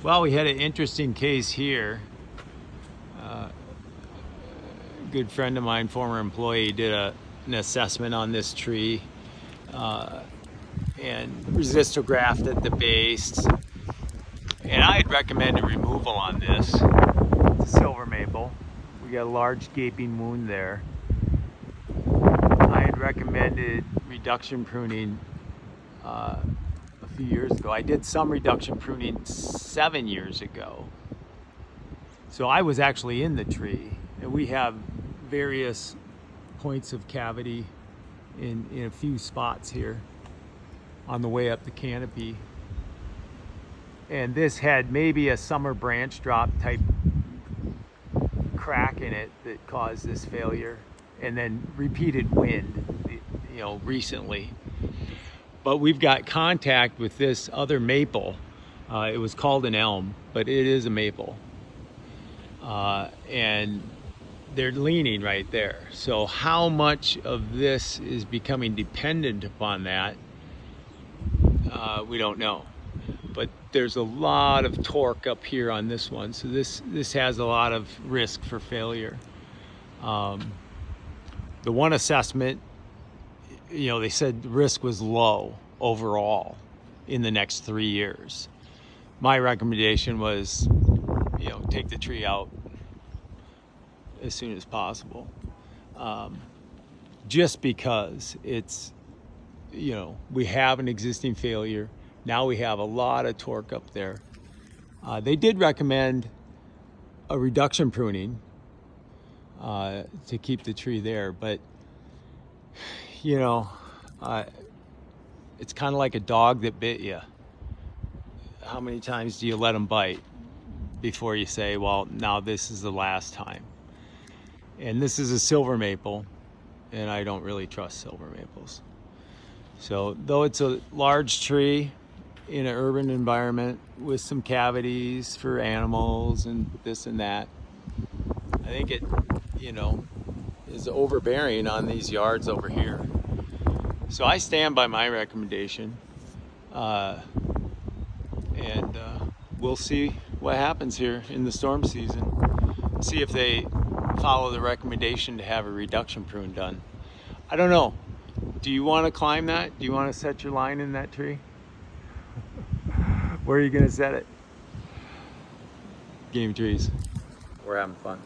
Well, we had an interesting case here. A good friend of mine, former employee, did an assessment on this tree and resistographed at the base. And I had recommended removal on this. It's a silver maple. We got a large gaping wound there. I had recommended reduction pruning a few years ago. I did some reduction pruning 7 years ago. So I was actually in the tree, and we have various points of cavity in a few spots here on the way up the canopy. And this had maybe a summer branch drop type crack in it that caused this failure, and then repeated wind, recently. But we've got contact with this other maple. It was called an elm, but it is a maple. And they're leaning right there. So how much of this is becoming dependent upon that, we don't know. But there's a lot of torque up here on this one, so this has a lot of risk for failure. The one assessment, they said the risk was low overall in the next 3 years. My recommendation was, take the tree out as soon as possible, just because it's, we have an existing failure. Now we have a lot of torque up there. They did recommend a reduction pruning to keep the tree there, but it's kind of like a dog that bit you. How many times do you let them bite before you say, well, now this is the last time? And this is a silver maple, and I don't really trust silver maples. So though it's a large tree in an urban environment with some cavities for animals and this and that, I think it, is overbearing on these yards over here. So I stand by my recommendation, and we'll see what happens here in the storm season. See if they follow the recommendation to have a reduction prune done. I don't know. Do you want to climb that? Do you want to set your line in that tree? Where are you going to set it? Game trees. We're having fun.